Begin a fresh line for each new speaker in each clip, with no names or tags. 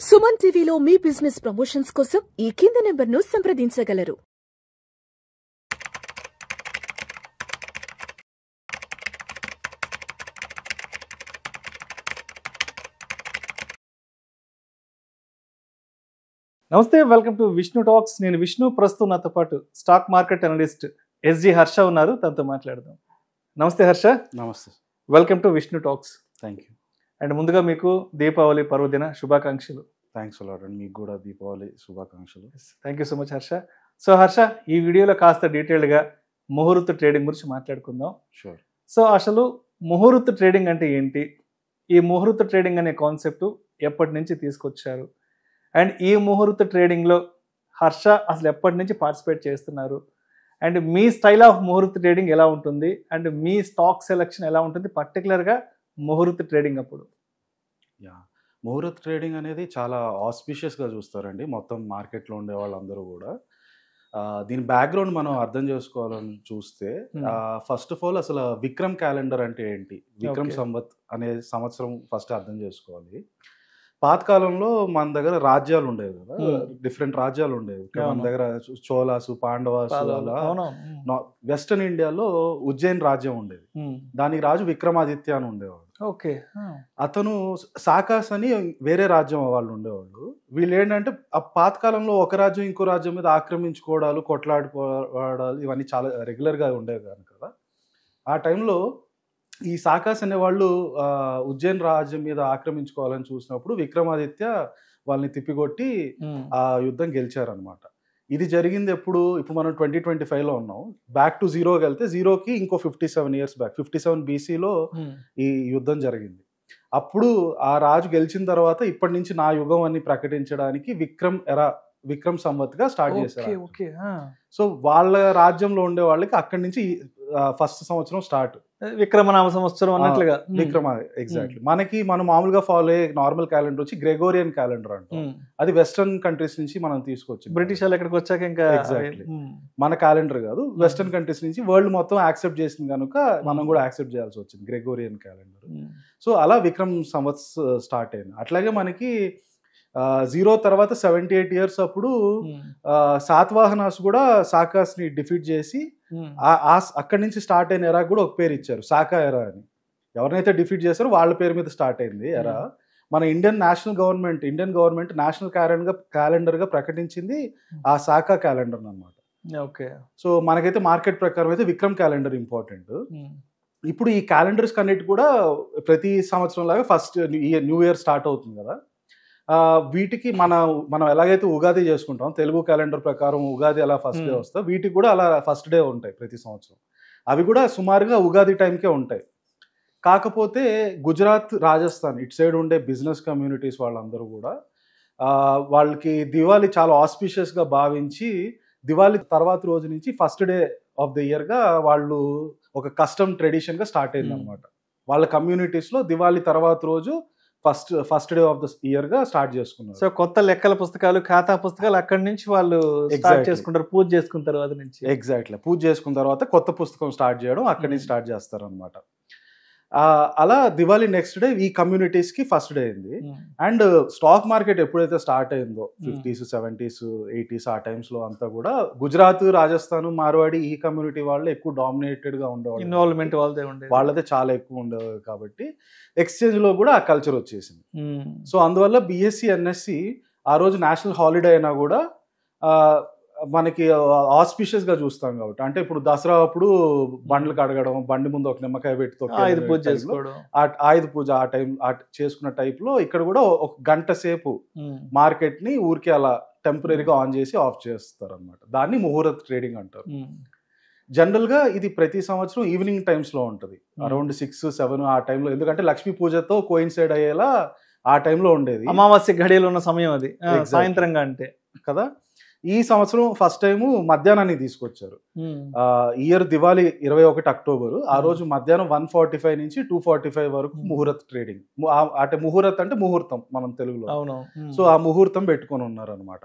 సుమన్ టీవీలో మీ business promotions కోసం ఈ కింది నెంబర్ను సంప్రదించగలరు.
నమస్తే, వెల్కమ్ టు విష్ణు టాక్స్. నేను విష్ణు. ప్రస్తుతం నాతో పాటు stock market analyst SG Harsha ఉన్నారు. తనతో మాట్లాడదాం. నమస్తే హర్ష.
నమస్తే.
Welcome to Vishnu talks.
Thank you.
And ముందుగా మీకు దీపావళి పర్వదిన శుభాకాంక్షలు.
థ్యాంక్స్ అలాట్ అండి. మీకు కూడా దీపావళి శుభాకాంక్షలు.
Thank you so much Harsha. So Harsha, ఈ వీడియోలో కాస్త డీటెయిల్గా ముహూర్త ట్రేడింగ్ గురించి మాట్లాడుకుందాం.
షూర్.
సో అసలు ముహూర్త ట్రేడింగ్ అంటే ఏంటి? ఈ ముహూర్త ట్రేడింగ్ అనే కాన్సెప్ట్ ఎప్పటి నుంచి తీసుకొచ్చారు? అండ్ ఈ ముహూర్త ట్రేడింగ్లో హర్ష అసలు ఎప్పటి నుంచి పార్టిసిపేట్ చేస్తున్నారు? అండ్ మీ స్టైల్ ఆఫ్ ముహూర్త ట్రేడింగ్ ఎలా ఉంటుంది? అండ్ మీ స్టాక్ సెలెక్షన్ ఎలా ఉంటుంది పర్టికులర్గా ముహూర్త ట్రేడింగ్ అప్పుడు?
యా, ముహూర్త ట్రేడింగ్ అనేది చాలా ఆస్పిషియస్గా చూస్తారండి మొత్తం మార్కెట్లో ఉండే వాళ్ళందరూ కూడా. దీని బ్యాక్గ్రౌండ్ మనం అర్థం చేసుకోవాలని చూస్తే, ఫస్ట్ ఆఫ్ ఆల్ అసలు విక్రమ్ క్యాలెండర్ అంటే ఏంటి, విక్రమ్ సంవత్ అనే సంవత్సరం ఫస్ట్ అర్థం చేసుకోవాలి. పాతకాలంలో మన దగ్గర రాజ్యాలు ఉండేవి కదా, డిఫరెంట్ రాజ్యాలు ఉండేవి. మన దగ్గర చోళాసు, పాండవాసు, అలా వెస్టర్న్ ఇండియాలో ఉజ్జయిన్ రాజ్యం ఉండేది. దానికి రాజు విక్రమాదిత్య అని ఉండేవాడు.
ఓకే.
అతను సాకాస్ అని వేరే రాజ్యం వాళ్ళు ఉండేవాళ్ళు. వీళ్ళు ఏంటంటే ఆ పాతకాలంలో ఒక రాజ్యం ఇంకో రాజ్యం మీద ఆక్రమించుకోవడాలు, కొట్లాడుకోవడాలు ఇవన్నీ చాలా రెగ్యులర్గా ఉండేవి కదా. ఆ టైంలో ఈ సాకాస్ అనే వాళ్ళు ఉజ్జయిన్ రాజ్యం మీద ఆక్రమించుకోవాలని చూసినప్పుడు విక్రమాదిత్య వాళ్ళని తిప్పికొట్టి ఆ యుద్ధం గెలిచారనమాట. ఇది జరిగింది ఎప్పుడు? ఇప్పుడు మనం 2025లో ఉన్నాం. బ్యాక్ టు జీరోకి వెళ్తే, జీరోకి ఇంకో 57 years బ్యాక్ 57 BCలో ఈ యుద్ధం జరిగింది. అప్పుడు ఆ రాజు గెలిచిన తర్వాత ఇప్పటి నుంచి నా యుగం అని ప్రకటించడానికి విక్రమ్ సంవత్గా స్టార్ట్ చేశారు. సో వాళ్ళ రాజ్యంలో ఉండే వాళ్ళకి అక్కడి నుంచి ఫస్ట్ సంవత్సరం స్టార్ట్,
విక్రమనామ సంవత్సరం అన్నట్లుగా.
ఎగ్జాక్ట్లీ. మనం మామూలుగా ఫాలో అయ్యే నార్మల్ క్యాలెండర్ వచ్చి గ్రెగోరియన్ క్యాలెండర్ అంటాం. అది వెస్టర్న్ కంట్రీస్ నుంచి మనం తీసుకొచ్చి,
బ్రిటిష్ వాళ్ళు ఇక్కడికి వచ్చాక ఇంకా
ఎగ్జాక్ట్లీ మన క్యాలెండర్ కాదు, వెస్టర్న్ కంట్రీస్ నుంచి వరల్డ్ మొత్తం యాక్సెప్ట్ చేసింది కనుక మనం కూడా యాక్సెప్ట్ చేయాల్సి వచ్చింది గ్రెగోరియన్ క్యాలెండర్. సో అలా విక్రమ్ సంవత్స్ స్టార్ట్ అయింది. అట్లాగే మనకి జీరో తర్వాత 78 years అప్పుడు సాతవాహనాస్ కూడా సాకాస్ ని డిఫీట్ చేసి అక్కడి నుంచి స్టార్ట్ అయిన ఎరా కూడా ఒక పేరు ఇచ్చారు, సాకా ఎరా అని. ఎవరినైతే డిఫీట్ చేశారో వాళ్ళ పేరు మీద స్టార్ట్ అయింది ఎరా. మన ఇండియన్ గవర్నమెంట్ నేషనల్ క్యాలెండర్ గా ప్రకటించింది ఆ సాకా క్యాలెండర్ అన్నమాట.
ఓకే. సో
మనకైతే మార్కెట్ ప్రకారం అయితే విక్రమ్ క్యాలెండర్ ఇంపార్టెంట్. ఇప్పుడు ఈ క్యాలెండర్స్ కన్నిటి కూడా ప్రతి సంవత్సరం లాగా ఫస్ట్ న్యూ ఇయర్ స్టార్ట్ అవుతుంది కదా, వీటికి మనం ఎలాగైతే ఉగాది చేసుకుంటాం తెలుగు క్యాలెండర్ ప్రకారం, ఉగాది అలా ఫస్ట్ డే వస్తా, వీటికి కూడా అలా ఫస్ట్ డే ఉంటాయి ప్రతి సంవత్సరం. అవి కూడా సుమారుగా ఉగాది టైంకే ఉంటాయి. కాకపోతే గుజరాత్, రాజస్థాన్ ఇటు సైడ్ ఉండే బిజినెస్ కమ్యూనిటీస్ వాళ్ళందరూ కూడా వాళ్ళకి దివాళీ చాలా ఆస్పిషియస్గా భావించి దివాళీ తర్వాత రోజు నుంచి ఫస్ట్ డే ఆఫ్ ద ఇయర్గా వాళ్ళు ఒక కస్టమ్ ట్రెడిషన్గా స్టార్ట్ అయింది అనమాట. వాళ్ళ కమ్యూనిటీస్లో దివాళీ తర్వాత రోజు first day of the year గా స్టార్ట్ చేసుకున్నారు.
సో కొత్త లెక్కల పుస్తకాలు, ఖాతా పుస్తకాలు అక్కడి నుంచి వాళ్ళు స్టార్ట్ చేసుకుంటారు. పూజ చేసుకున్న తర్వాత నుంచి
ఎగ్జాక్ట్లీ పూజ చేసుకున్న తర్వాత కొత్త పుస్తకం స్టార్ట్ చేయడం అక్కడి నుంచి స్టార్ట్ చేస్తారు అనమాట. అలా దివాళీ నెక్స్ట్ డే ఈ కమ్యూనిటీస్ కి ఫస్ట్ డే అయింది. అండ్ స్టాక్ మార్కెట్ ఎప్పుడైతే స్టార్ట్ అయిందో 50s, 70s, 80s ఆ టైమ్స్ లో అంతా కూడా గుజరాత్, రాజస్థాన్, మార్వాడి ఈ కమ్యూనిటీ వాళ్ళు ఎక్కువ డామినేటెడ్ గా ఉండేవాళ్ళు.
ఇన్వాల్వ్మెంట్
వాళ్ళదే చాలా ఎక్కువ ఉండేది కాబట్టి ఎక్స్చేంజ్ లో కూడా ఆ కల్చర్ వచ్చేసింది. సో అందువల్ల బిఎస్సి, ఎన్ఎస్సి ఆ రోజు నేషనల్ హాలిడే అయినా కూడా మనకి ఆస్పిషియస్ గా చూస్తాం కాబట్టి, అంటే ఇప్పుడు దసరా అప్పుడు బండ్లు కడగడం, బండి ముందు ఒక నిమ్మకాయ పెట్టి
ఆయుధ పూజ చేసుకోవడం,
ఆయుధ పూజ ఆ టైం చేసుకున్న టైప్ లో ఇక్కడ కూడా ఒక గంట సేపు మార్కెట్ ని ఊరికి అలా టెంపరీగా ఆన్ చేసి ఆఫ్ చేస్తారు అనమాట. దాన్ని ముహూర్త ట్రేడింగ్ అంటారు. జనరల్ గా ఇది ప్రతి సంవత్సరం ఈవినింగ్ టైమ్స్ లో ఉంటది, అరౌండ్ 6, 7 ఆ టైంలో. ఎందుకంటే లక్ష్మీ పూజతో కోయిన్సైడ్ అయ్యేలా ఆ టైంలో ఉండేది.
అమావాస్య ఘడియలు ఉన్న సమయం అది, సాయంత్రంగా అంటే కదా.
ఈ సంవత్సరం ఫస్ట్ టైం మధ్యాహ్నానికి తీసుకొచ్చారు. Year Diwali 21 October. ఆ రోజు మధ్యాహ్నం 1:45 నుంచి 2:45 వరకు ముహూర్త ట్రేడింగ్. అంటే ముహూర్తం అంటే ముహూర్తం మనం తెలుగులో. సో ఆ ముహూర్తం పెట్టుకొని ఉన్నారు అనమాట.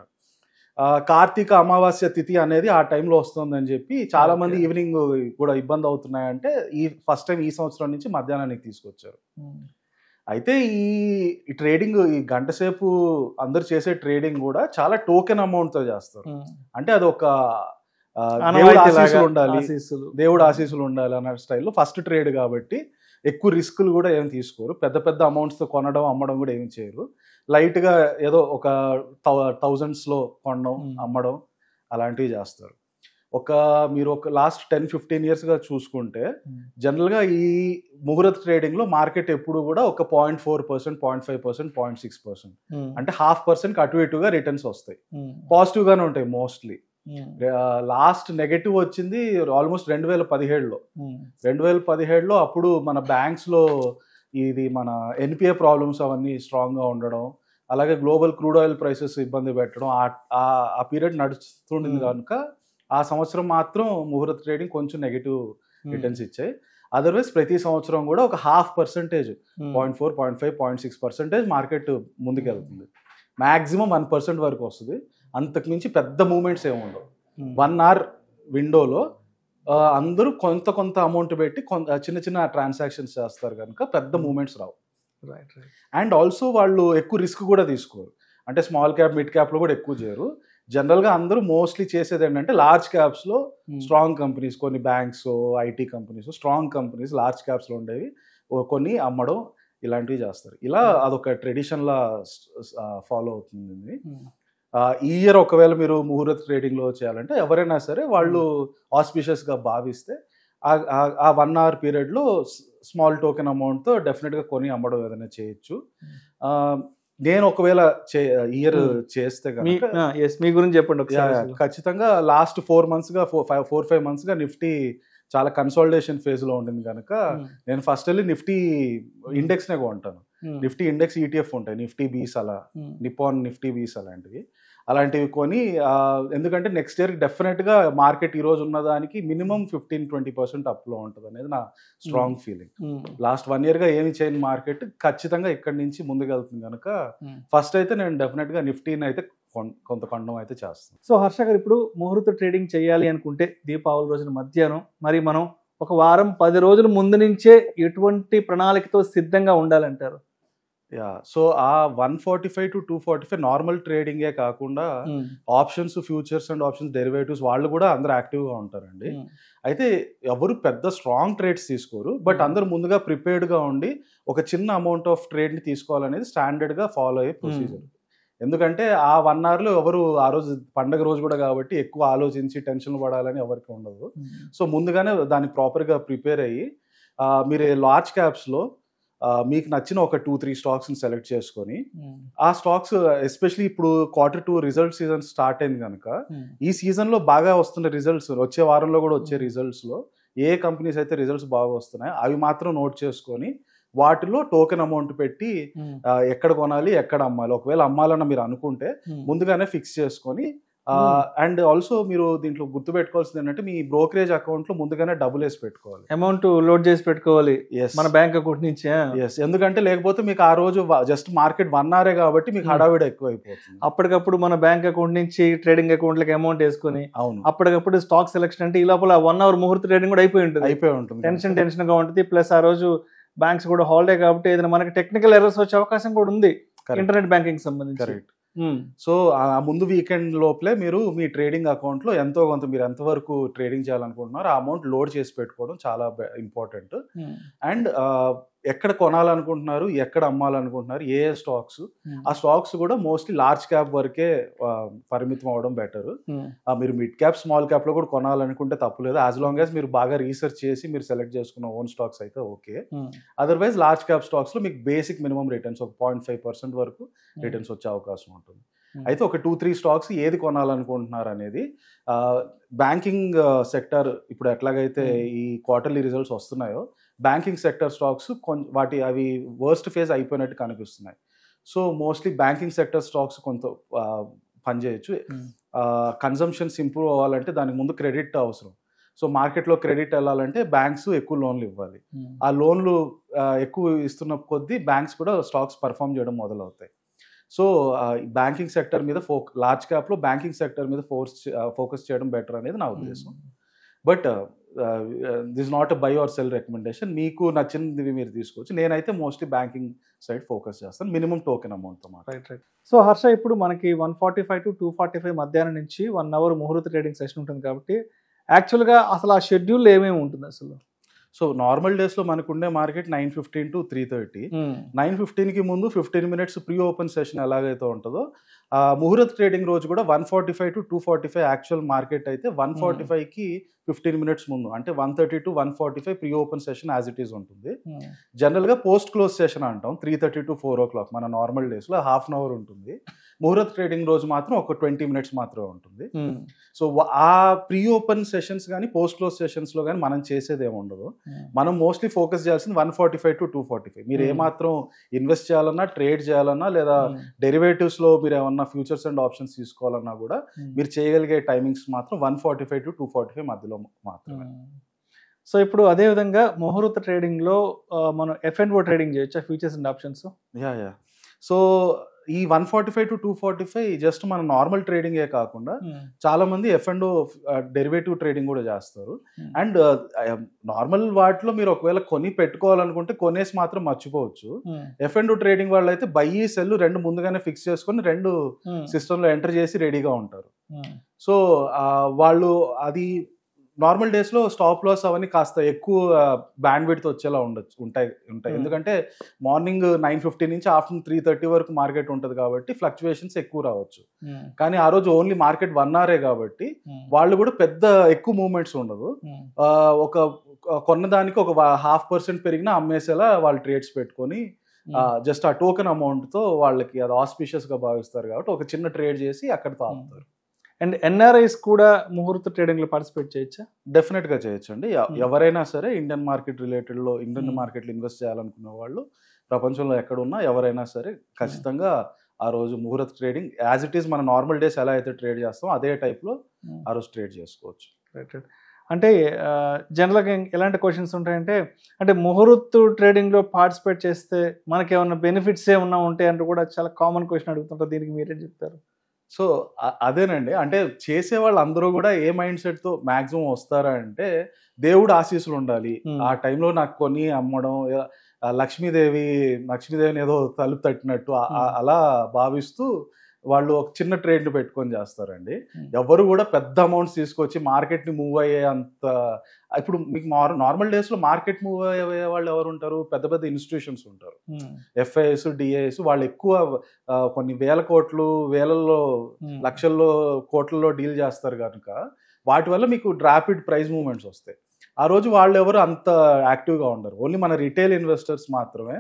కార్తీక అమావాస్య తిథి అనేది ఆ టైంలో వస్తుందని చెప్పి చాలా మంది ఈవినింగ్ కూడా ఇబ్బంది అవుతున్నాయంటే ఫస్ట్ టైం ఈ సంవత్సరం నుంచి మధ్యాహ్నానికి తీసుకొచ్చారు. అయితే ఈ ట్రేడింగ్ ఈ గంట సేపు అందరు చేసే ట్రేడింగ్ కూడా చాలా టోకెన్ అమౌంట్ తో చేస్తారు. అంటే అది ఒక దేవుడు ఆశీస్సులు ఉండాలి, దేవుడు ఆశీస్సులు ఉండాలి అన్న స్టైల్లో ఫస్ట్ ట్రేడ్ కాబట్టి ఎక్కువ రిస్కులు కూడా ఏమి తీసుకోరు. పెద్ద పెద్ద అమౌంట్స్తో కొనడం అమ్మడం కూడా ఏమి చేయరు. లైట్గా ఏదో ఒక థౌజండ్స్లో కొనడం అమ్మడం అలాంటివి చేస్తారు. మీరు ఒక లాస్ట్ 10-15 yearsగా చూసుకుంటే జనరల్గా ఈ ముహూర్త ట్రేడింగ్లో మార్కెట్ ఎప్పుడు కూడా ఒక 0.4%, 0.5%, 0.6% అంటే 0.5% అటు ఇటుగా రిటర్న్స్ వస్తాయి. పాజిటివ్గానే ఉంటాయి మోస్ట్లీ. లాస్ట్ నెగటివ్ వచ్చింది ఆల్మోస్ట్ 2017లో. 2017లో అప్పుడు మన బ్యాంక్స్లో ఇది మన ఎన్పిఏ ప్రాబ్లమ్స్ అవన్నీ స్ట్రాంగ్గా ఉండడం, అలాగే గ్లోబల్ క్రూడ్ ఆయిల్ ప్రైసెస్ ఇబ్బంది పెట్టడం, ఆ పీరియడ్ నడుస్తుండింది కనుక ఆ సంవత్సరం మాత్రం ముహూర్త ట్రేడింగ్ కొంచెం నెగిటివ్ రిటర్న్స్ ఇచ్చాయి. అదర్వైజ్ ప్రతి సంవత్సరం కూడా ఒక 0.5%, 0.4, 0.5, 0.6% మార్కెట్ ముందుకెళ్తుంది. మ్యాక్సిమం 1% వరకు వస్తుంది. అంతకుమించి పెద్ద మూమెంట్స్ ఏమి ఉండవు. 1 hour విండోలో అందరూ కొంత అమౌంట్ పెట్టి చిన్న చిన్న ట్రాన్సాక్షన్స్ చేస్తారు కనుక పెద్ద మూమెంట్స్ రావు. అండ్ ఆల్సో వాళ్ళు ఎక్కువ రిస్క్ కూడా తీసుకోరు. అంటే స్మాల్ క్యాప్ మిడ్ క్యాప్లో కూడా ఎక్కువ చేయరు. జనరల్గా అందరూ మోస్ట్లీ చేసేది ఏంటంటే లార్జ్ క్యాప్స్లో స్ట్రాంగ్ కంపెనీస్, కొన్ని banks, IT companies, strong companies large క్యాప్స్లో ఉండేవి కొన్ని అమ్మడం ఇలాంటివి చేస్తారు. ఇలా అదొక ట్రెడిషన్లా ఫాలో అవుతుంది. ఈ ఇయర్ ఒకవేళ మీరు ముహూర్త ట్రేడింగ్లో చేయాలంటే ఎవరైనా సరే వాళ్ళు ఆస్పిషియస్గా భావిస్తే ఆ 1 hour పీరియడ్లో స్మాల్ టోకెన్ అమౌంట్తో డెఫినెట్గా కొని అమ్మడం ఏదైనా చేయొచ్చు. నేను ఒకవేళ ఇయర్ చేస్తే
మీ గురించి చెప్పండి ఒకసారి.
ఖచ్చితంగా లాస్ట్ 4-5 monthsగా నిఫ్టీ చాలా కన్సాలిడేషన్ ఫేజ్లో ఉండింది కనుక నేను ఫస్ట్ వెళ్ళి నిఫ్టీ ఇండెక్స్నే కొంటాను. నిఫ్టీ ఇండెక్స్ ETF ఉంటాయి, నిఫ్టీ బీస్, అలా నిపాన్ నిఫ్టీ బీస్ అలాంటివి కొని, ఎందుకంటే నెక్స్ట్ ఇయర్ డెఫినెట్గా మార్కెట్ ఈ రోజు ఉన్నదానికి మినిమం 15-20% అప్లో ఉంటుంది అనేది నా స్ట్రాంగ్ ఫీలింగ్. లాస్ట్ 1 yearగా ఏమి చేయని మార్కెట్ ఖచ్చితంగా ఇక్కడి నుంచి ముందుకెళ్తుంది కనుక ఫస్ట్ అయితే నేను డెఫినెట్గా నిఫ్టీని అయితే కొంత కొనడం అయితే చేస్తాను.
సో హర్ష గారు, ఇప్పుడు ముహూర్త ట్రేడింగ్ చేయాలి అనుకుంటే దీపావళి రోజున మధ్యాహ్నం మరి మనం ఒక వారం 10 రోజుల ముందు నుంచే ఎటువంటి ప్రణాళికతో సిద్ధంగా ఉండాలంటారు?
సో ఆ 145 to 245 నార్మల్ ట్రేడింగే కాకుండా options, futures and options, derivatives వాళ్ళు కూడా అందరూ యాక్టివ్గా ఉంటారండి. అయితే ఎవరు పెద్ద స్ట్రాంగ్ ట్రేడ్స్ తీసుకోరు, బట్ అందరూ ముందుగా ప్రిపేర్డ్గా ఉండి ఒక చిన్న అమౌంట్ ఆఫ్ ట్రేడ్ని తీసుకోవాలనేది స్టాండర్డ్గా ఫాలో అయ్యే ప్రొసీజర్. ఎందుకంటే ఆ 1 hourలో ఎవరు ఆ రోజు పండగ రోజు కూడా కాబట్టి ఎక్కువ ఆలోచించి టెన్షన్ పడాలని ఎవరికి ఉండదు. సో ముందుగానే దాన్ని ప్రాపర్గా ప్రిపేర్ అయ్యి మీరు లార్జ్ క్యాప్స్లో మీకు నచ్చిన ఒక 2-3 స్టాక్స్ని సెలెక్ట్ చేసుకొని ఆ స్టాక్స్ ఎస్పెషలీ ఇప్పుడు Q2 రిజల్ట్ సీజన్ స్టార్ట్ అయింది కనుక ఈ సీజన్లో బాగా వస్తున్న రిజల్ట్స్, వచ్చే వారంలో కూడా వచ్చే రిజల్ట్స్లో ఏ కంపెనీస్ అయితే రిజల్ట్స్ బాగా వస్తున్నాయో అవి మాత్రం నోట్ చేసుకొని వాటిలో టోకెన్ అమౌంట్ పెట్టి ఎక్కడ కొనాలి, ఎక్కడ అమ్మాలి, ఒకవేళ అమ్మాలన్న మీరు అనుకుంటే ముందుగానే ఫిక్స్ చేసుకొని, అండ్ ఆల్సో మీరు దీంట్లో గుర్తుపెట్టుకోవాల్సింది ఏంటంటే మీ బ్రోకరేజ్ అకౌంట్లో ముందుగానే డబ్బులు వేసి పెట్టుకోవాలి,
అమౌంట్ లోడ్ చేసి పెట్టుకోవాలి మన బ్యాంక్ అకౌంట్ నుంచి.
ఎందుకంటే లేకపోతే మీకు ఆ రోజు జస్ట్ మార్కెట్ 1 hour కాబట్టి మీకు హడావిడి ఎక్కువ అయిపోతుంది.
అప్పటికప్పుడు మన బ్యాంక్ అకౌంట్ నుంచి ట్రేడింగ్ అకౌంట్లకి అమౌంట్ వేసుకొని అప్పటికప్పుడు స్టాక్ సెలెక్షన్ అంటే ఈ లోపల 1 hour ముహూర్త ట్రేడింగ్ కూడా అయిపోయి ఉంటుంది. టెన్షన్ గా ఉంటుంది. ప్లస్ ఆ రోజు బ్యాంక్స్ కూడా హాలిడే కాబట్టి ఏదైనా మనకి టెక్నికల్ ఎర్రర్స్ వచ్చే అవకాశం కూడా ఉంది ఇంటర్నెట్ బ్యాంకింగ్ సంబంధించి.
కరెక్ట్. సో ఆ ముందు వీకెండ్ లోపలే మీరు మీ ట్రేడింగ్ అకౌంట్లో ఎంతో కొంత మీరు ఎంతవరకు ట్రేడింగ్ చేయాలనుకుంటున్నారో ఆ అమౌంట్ లోడ్ చేసి పెట్టుకోవడం చాలా ఇంపార్టెంట్. అండ్ ఎక్కడ కొనాలనుకుంటున్నారు, ఎక్కడ అమ్మాలనుకుంటున్నారు, ఏ స్టాక్స్, ఆ స్టాక్స్ కూడా మోస్ట్లీ లార్జ్ క్యాప్ వరకే పరిమితం అవడం బెటర్. మీరు మిడ్ క్యాప్, స్మాల్ క్యాప్ లో కూడా కొనాలనుకుంటే తప్పులేదు, యాజ్ లాంగ్ యాజ్ మీరు బాగా రీసెర్చ్ చేసి మీరు సెలెక్ట్ చేసుకున్న ఓన్ స్టాక్స్ అయితే okay. Otherwise large cap stocks లో మీకు బేసిక్ మినిమం రిటర్న్స్ ఒక 0.5% వరకు రిటర్న్స్ వచ్చే అవకాశం ఉంటుంది. అయితే ఒక 2-3 స్టాక్స్ ఏది కొనాలనుకుంటున్నారు అనేది, బ్యాంకింగ్ సెక్టర్ ఇప్పుడు ఎట్లాగైతే ఈ క్వార్టర్లీ రిజల్ట్స్ వస్తున్నాయో బ్యాంకింగ్ సెక్టర్ స్టాక్స్ అవి వర్స్ట్ ఫేజ్ అయిపోయినట్టు కనిపిస్తున్నాయి. So mostly banking sector stocks కొంత పనిచేయచ్చు. కన్జంప్షన్స్ ఇంప్రూవ్ అవ్వాలంటే దానికి ముందు క్రెడిట్ అవసరం. సో మార్కెట్లో క్రెడిట్ వెళ్ళాలంటే బ్యాంక్స్ ఎక్కువ లోన్లు ఇవ్వాలి. ఆ లోన్లు ఎక్కువ ఇస్తున్న కొద్దీ బ్యాంక్స్ కూడా స్టాక్స్ పర్ఫామ్ చేయడం మొదలవుతాయి. సో బ్యాంకింగ్ సెక్టర్ మీద లార్జ్ క్యాప్లో బ్యాంకింగ్ సెక్టర్ మీద ఫోకస్ చేయడం బెటర్ అనేది నా ఉద్దేశం. But this not a buy or sell recommendation. మీకు నచ్చినది మీరు తీసుకోవచ్చు. నేనైతే మోస్ట్లీ బ్యాంకింగ్ సైడ్ ఫోకస్ చేస్తాను, మినిమం టోకెన్ అమౌంట్తో మాత్రం.
రైట్. సో హర్ష, ఇప్పుడు మనకి 1:45 to 2:45 మధ్యాహ్నం నుంచి 1 hour ముహూర్త ట్రేడింగ్ సెషన్ ఉంటుంది కాబట్టి యాక్చువల్గా అసలు ఆ షెడ్యూల్ ఏమేమి ఉంటుంది అసలు?
సో నార్మల్ డేస్లో మనకు ఉండే మార్కెట్ 9:15 to 3:30. 9:15కి ముందు 15 minutes ప్రీ ఓపెన్ సెషన్ ఎలాగైతే ఉంటుందో, ముహూర్త ట్రేడింగ్ రోజు కూడా 1:45 to 2:45 యాక్చువల్ మార్కెట్ అయితే 1:45కి 15 minutes ముందు, అంటే 1:30 to 1:45 pre open session as it is ఉంటుంది. జనరల్గా పోస్ట్ క్లోజ్ సెషన్ అంటాం 3:30 to 4 o'clock మన నార్మల్ డేస్లో ½ an hour ఉంటుంది. ముహూర్త ట్రేడింగ్ రోజు మాత్రం ఒక 20 minutes మాత్రమే ఉంటుంది. సో ఆ ప్రీ ఓపెన్ సెషన్స్ కానీ పోస్ట్ క్లోజ్ సెషన్స్లో కానీ మనం చేసేది ఏమి ఉండదు. మనం మోస్ట్లీ ఫోకస్ చేయాల్సింది 1:45 to 2:45. మీరు ఏమాత్రం ఇన్వెస్ట్ చేయాలన్నా, ట్రేడ్ చేయాలన్నా, లేదా డెరివేటివ్స్లో మీరు ఏమన్నా ఫ్యూచర్స్ అండ్ ఆప్షన్స్ తీసుకోవాలన్నా కూడా మీరు చేయగలిగే టైమింగ్స్ మాత్రం 1:45 to 2:45 మధ్యలో మాత్రమే.
సో ఇప్పుడు అదే విధంగా ముహూర్త ట్రేడింగ్లో మనం F&O ట్రేడింగ్ చేయొచ్చా, futures and options?
Yeah. So ఈ 1:45 to 2:45 జస్ట్ మన నార్మల్ ట్రేడింగే కాకుండా చాలా మంది F&O డెరివేటివ్ ట్రేడింగ్ కూడా చేస్తారు. అండ్ నార్మల్ వాటిలో మీరు ఒకవేళ కొని పెట్టుకోవాలనుకుంటే కొనేసి మాత్రం మర్చిపోవచ్చు. F&O ట్రేడింగ్ వాళ్ళు అయితే బై సెల్ రెండు ముందుగానే ఫిక్స్ చేసుకొని రెండు సిస్టంలో ఎంటర్ చేసి రెడీగా ఉంటారు. సో వాళ్ళు అది నార్మల్ డేస్లో స్టాప్ లాస్ అవన్నీ కాస్త ఎక్కువ బ్యాండ్ విడ్త్ వచ్చేలా ఉంటాయి. ఎందుకంటే మార్నింగ్ 9:15 నుంచి ఆఫ్టర్నూన్ 3:30 వరకు మార్కెట్ ఉంటుంది కాబట్టి ఫ్లక్చువేషన్స్ ఎక్కువ రావచ్చు. కానీ ఆ రోజు ఓన్లీ మార్కెట్ 1 hour కాబట్టి వాళ్ళు కూడా పెద్ద ఎక్కువ మూవ్మెంట్స్ ఉండదు. ఒక కొన్నదానికి ఒక 0.5% పెరిగినా అమ్మేసేలా వాళ్ళు ట్రేడ్స్ పెట్టుకొని జస్ట్ ఆ టోకెన్ అమౌంట్తో వాళ్ళకి అది ఆస్పిషియస్గా భావిస్తారు కాబట్టి ఒక చిన్న ట్రేడ్ చేసి అక్కడితో ఆపుతారు.
అండ్ NRIs కూడా ముహూర్త ట్రేడింగ్లో పార్టిసిపేట్ చేయొచ్చా?
డెఫినెట్గా చేయొచ్చు అండి. ఎవరైనా సరే ఇండియన్ మార్కెట్ రిలేటెడ్లో ఇండియన్ మార్కెట్లో ఇన్వెస్ట్ చేయాలనుకునే వాళ్ళు ప్రపంచంలో ఎక్కడున్నా ఎవరైనా సరే ఖచ్చితంగా ఆ రోజు ముహూర్త ట్రేడింగ్ యాజ్ ఇట్ ఈస్ మన నార్మల్ డేస్ ఎలా అయితే ట్రేడ్ చేస్తామో అదే టైప్లో ఆ రోజు ట్రేడ్ చేసుకోవచ్చు.
రైట్. అంటే జనరల్గా ఎలాంటి క్వశ్చన్స్ ఉంటాయంటే, అంటే ముహూర్త ట్రేడింగ్లో పార్టిసిపేట్ చేస్తే మనకి ఏమన్నా బెనిఫిట్స్ ఏమన్నా ఉంటాయి అంటే కూడా చాలా కామన్ క్వశ్చన్ అడుగుతుంటారు. దీనికి మీరేం చెప్తారు?
సో అదేనండి, అంటే చేసే వాళ్ళు అందరూ కూడా ఏ మైండ్ సెట్తో మ్యాక్సిమం వస్తారా అంటే దేవుడు ఆశీస్సులు ఉండాలి ఆ టైంలో నాకు కొని అమ్మడం, లక్ష్మీదేవిని ఏదో తలుపు తట్టినట్టు అలా భావిస్తూ వాళ్ళు ఒక చిన్న ట్రేడ్ పెట్టుకొని చేస్తారండి. ఎవరు కూడా పెద్ద అమౌంట్స్ తీసుకొచ్చి మార్కెట్ని మూవ్ అయ్యే అంత, ఇప్పుడు మీకు నార్మల్ డేస్లో మార్కెట్ మూవ్ అయ్యే వాళ్ళు ఎవరు ఉంటారు? పెద్ద పెద్ద ఇన్స్టిట్యూషన్స్ ఉంటారు, FIIs, DIIs. వాళ్ళు ఎక్కువ కొన్ని వేల కోట్లు, వేలల్లో లక్షల్లో కోట్లలో డీల్ చేస్తారు కనుక వాటి వల్ల మీకు ర్యాపిడ్ ప్రైస్ మూవ్మెంట్స్ వస్తాయి. ఆ రోజు వాళ్ళు ఎవరు అంత యాక్టివ్గా ఉండరు. ఓన్లీ మన రిటైల్ ఇన్వెస్టర్స్ మాత్రమే.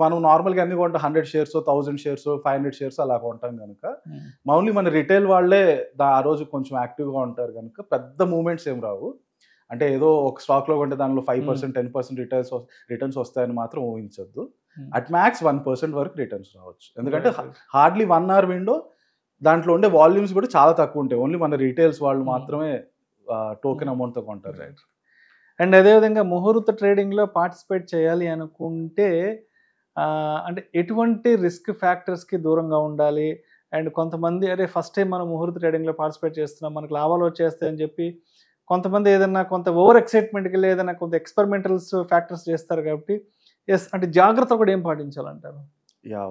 మనం నార్మల్గా అన్ని కొంటాం 100 shares, 1000 shares, 500 shares అలా కొంటాం కనుక ఓన్లీ మన రిటైల్ వాళ్ళే ఆ రోజు కొంచెం యాక్టివ్గా ఉంటారు కనుక పెద్ద మూవ్మెంట్స్ ఏం రావు. అంటే ఏదో ఒక స్టాక్లో కొంటే దానిలో 5%, 10% రిటర్న్స్ వస్తాయని మాత్రం ఊహించద్దు. అట్ మ్యాక్స్ 1% వరకు రిటర్న్స్ రావచ్చు. ఎందుకంటే హార్డ్లీ 1 hour విండో, దాంట్లో ఉండే వాల్యూమ్స్ కూడా చాలా తక్కువ ఉంటాయి. ఓన్లీ మన రీటైల్స్ వాళ్ళు మాత్రమే టోకెన్ అమౌంట్తో కొంటారు. రైట్.
అండ్ అదేవిధంగా ముహూర్త ట్రేడింగ్లో పార్టిసిపేట్ చేయాలి అనుకుంటే అంటే ఎటువంటి రిస్క్ ఫ్యాక్టర్స్కి దూరంగా ఉండాలి? అండ్ కొంతమంది అరే ఫస్ట్ టైం మనం ముహూర్త ట్రేడింగ్లో పార్టిసిపేట్ చేస్తున్నాం, మనకు లాభాలు వచ్చేస్తాయని చెప్పి కొంతమంది ఏదన్నా కొంత ఓవర్ ఎక్సైట్మెంట్కి వెళ్ళి ఏదైనా కొంత ఎక్స్పెరిమెంటల్స్ ఫ్యాక్టర్స్ చేస్తారు కాబట్టి అంటే జాగ్రత్త కూడా ఏం పాటించాలంటారు?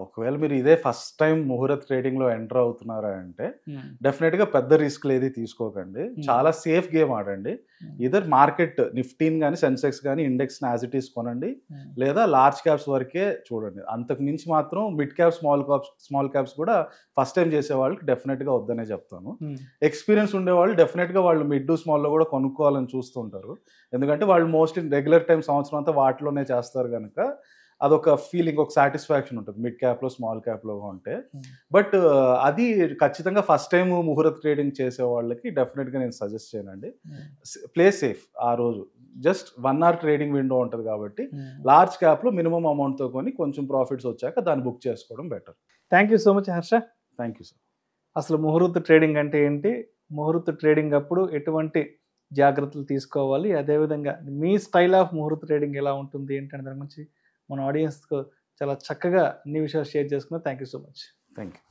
ఒకవేళ మీరు ఇదే ఫస్ట్ టైం ముహూర్త ట్రేడింగ్ లో ఎంటర్ అవుతున్నారా అంటే డెఫినెట్ గా పెద్ద రిస్క్లు ఏది తీసుకోకండి. చాలా సేఫ్ గేమ్ ఆడండి. ఇదర్ మార్కెట్ నిఫ్టీన్ కానీ సెన్సెక్స్ కానీ ఇండెక్స్ యాజ్ ఇట్ ఈస్ కొనండి, లేదా లార్జ్ క్యాప్స్ వరకే చూడండి. అంతకు మించి మాత్రం మిడ్ క్యాప్, స్మాల్ క్యాప్స్ కూడా ఫస్ట్ టైం చేసే వాళ్ళకి డెఫినెట్ గా వద్దనే చెప్తాను. ఎక్స్పీరియన్స్ ఉండేవాళ్ళు డెఫినెట్ గా వాళ్ళు మిడ్ స్మాల్ లో కూడా కొనుక్కోవాలని చూస్తుంటారు. ఎందుకంటే వాళ్ళు మోస్ట్లీ రెగ్యులర్ టైం సంవత్సరం అంతా వాటిలోనే చేస్తారు కనుక అదొక ఫీలింగ్, ఒక సాటిస్ఫాక్షన్ ఉంటుంది మిడ్ క్యాప్లో, స్మాల్ క్యాప్లో ఉంటే. బట్ అది ఖచ్చితంగా ఫస్ట్ టైం ముహూర్త ట్రేడింగ్ చేసే వాళ్ళకి డెఫినెట్గా నేను సజెస్ట్ చేయనండి. Play safe. ఆ రోజు జస్ట్ 1 hour ట్రేడింగ్ విండో ఉంటుంది కాబట్టి లార్జ్ క్యాప్లో మినిమం అమౌంట్తో కొని కొంచెం ప్రాఫిట్స్ వచ్చాక దాన్ని బుక్ చేసుకోవడం better.
Thank you so much Harsha.
Thank you sir.
అసలు ముహూర్త ట్రేడింగ్ అంటే ఏంటి, ముహూర్త ట్రేడింగ్ అప్పుడు ఎటువంటి జాగ్రత్తలు తీసుకోవాలి, అదేవిధంగా మీ స్టైల్ ఆఫ్ ముహూర్త ట్రేడింగ్ ఎలా ఉంటుంది ఏంటనే దాని గురించి మన ఆడియన్స్కు చాలా చక్కగా అన్ని విషయాలు షేర్ చేసుకున్నా. Thank you so much.
Thank you.